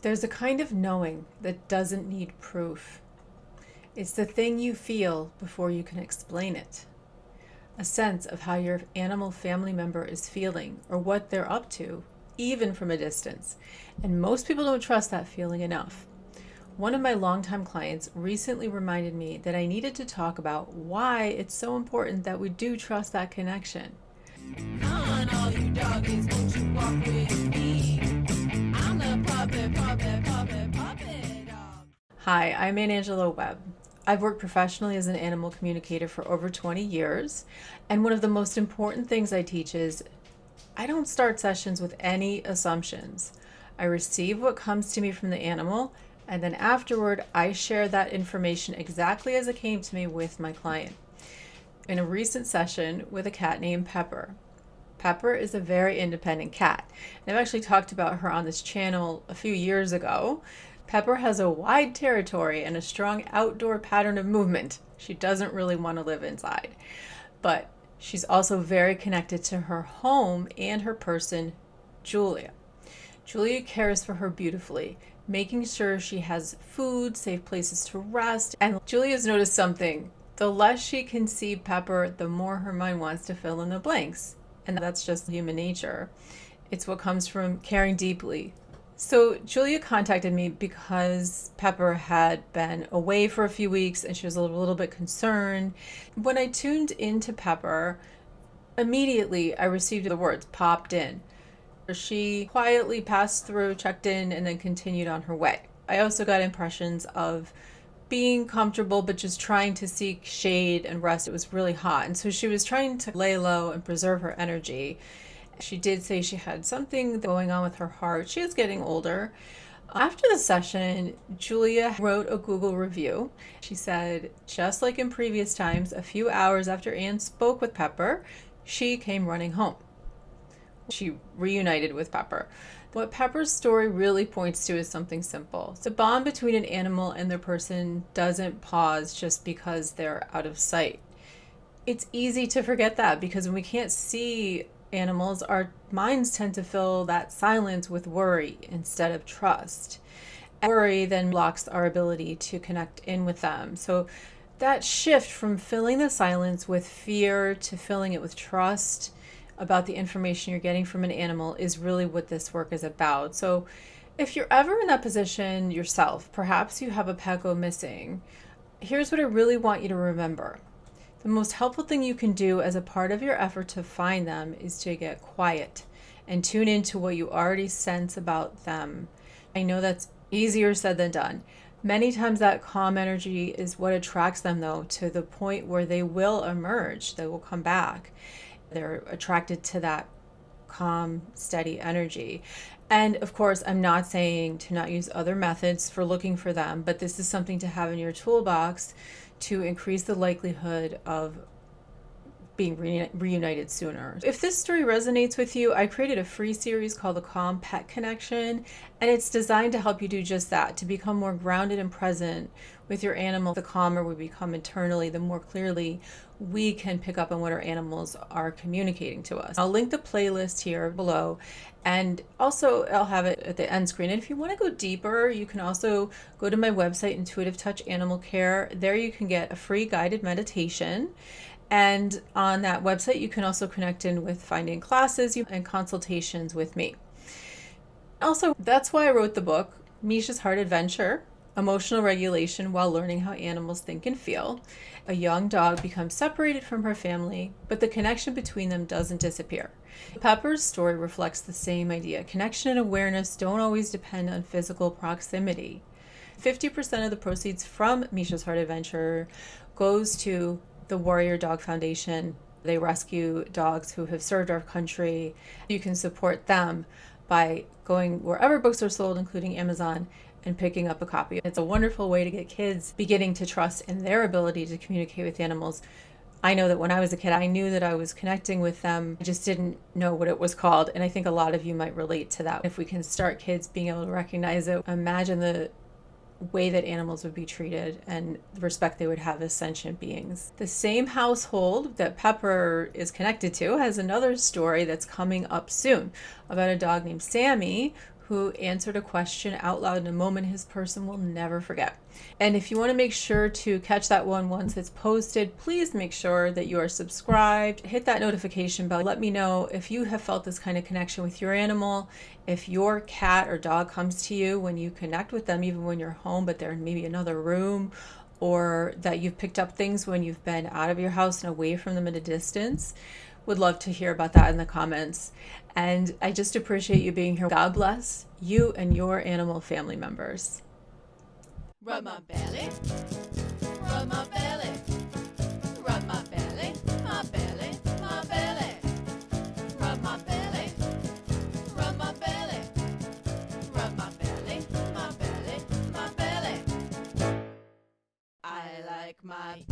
There's a kind of knowing that doesn't need proof. It's the thing you feel before you can explain it. A sense of how your animal family member is feeling or what they're up to, even from a distance. And most people don't trust that feeling enough. One of my longtime clients recently reminded me that I needed to talk about why it's so important that we do trust that connection. On all you doggies, won't you walk with me? I'm the puppet dog. Hi, I'm Angelo Webb. I've worked professionally as an animal communicator for over 20 years, and one of the most important things I teach is I don't start sessions with any assumptions. I receive what comes to me from the animal, and then afterward, I share that information exactly as it came to me with my client. In a recent session with a cat named Pepper. Pepper is a very independent cat. And I've actually talked about her on this channel a few years ago. Pepper has a wide territory and a strong outdoor pattern of movement. She doesn't really want to live inside. But she's also very connected to her home and her person, Julia. Julia cares for her beautifully, making sure she has food, safe places to rest. And Julia's noticed something. The less she can see Pepper, the more her mind wants to fill in the blanks. And that's just human nature. It's what comes from caring deeply. So Julia contacted me because Pepper had been away for a few weeks and she was a little bit concerned. When I tuned into Pepper, immediately I received the words popped in. She quietly passed through, checked in, and then continued on her way. I also got impressions of being comfortable, but just trying to seek shade and rest. It was really hot. And so she was trying to lay low and preserve her energy. She did say she had something going on with her heart. She is getting older. After the session, Julia wrote a Google review. She said, just like in previous times, a few hours after Anne spoke with Pepper, she came running home. She reunited with Pepper. What Pepper's story really points to is something simple. The bond between an animal and their person doesn't pause just because they're out of sight. It's easy to forget that because when we can't see animals, our minds tend to fill that silence with worry instead of trust. And worry then blocks our ability to connect in with them. So that shift from filling the silence with fear to filling it with trust about the information you're getting from an animal is really what this work is about. So if you're ever in that position yourself, perhaps you have a pet go missing, here's what I really want you to remember. The most helpful thing you can do as a part of your effort to find them is to get quiet and tune into what you already sense about them. I know that's easier said than done. Many times that calm energy is what attracts them, though, to the point where they will emerge, they will come back. They're attracted to that calm, steady energy. And of course, I'm not saying to not use other methods for looking for them, but this is something to have in your toolbox to increase the likelihood of being reunited sooner. If this story resonates with you, I created a free series called The Calm Pet Connection, and it's designed to help you do just that, to become more grounded and present with your animal. The calmer we become internally, the more clearly we can pick up on what our animals are communicating to us. I'll link the playlist here below, and also I'll have it at the end screen. And if you want to go deeper, you can also go to my website, Intuitive Touch Animal Care. There you can get a free guided meditation. And on that website, you can also connect in with finding classes and consultations with me. Also, that's why I wrote the book, Meesha's Heart Adventure, Emotional Regulation While Learning How Animals Think and Feel. A young dog becomes separated from her family, but the connection between them doesn't disappear. Pepper's story reflects the same idea. Connection and awareness don't always depend on physical proximity. 50% of the proceeds from Meesha's Heart Adventure goes to the Warrior Dog Foundation. They rescue dogs who have served our country. You can support them by going wherever books are sold, including Amazon, and picking up a copy. It's a wonderful way to get kids beginning to trust in their ability to communicate with animals. I know that when I was a kid, I knew that I was connecting with them. I just didn't know what it was called. And I think a lot of you might relate to that. If we can start kids being able to recognize it, imagine the way that animals would be treated and the respect they would have as sentient beings. The same household that Pepper is connected to has another story that's coming up soon about a dog named Sammy who answered a question out loud in a moment his person will never forget. And if you want to make sure to catch that one once it's posted, please make sure that you are subscribed. Hit that notification bell. Let me know if you have felt this kind of connection with your animal, if your cat or dog comes to you when you connect with them, even when you're home, but they're in maybe another room, or that you've picked up things when you've been out of your house and away from them at a distance. Would love to hear about that in the comments. And I just appreciate you being here. God bless you and your animal family members. Rub my belly, rub my belly, rub my belly, my belly, my belly, rub my belly, rub my belly, rub my belly, my belly, my belly. I like my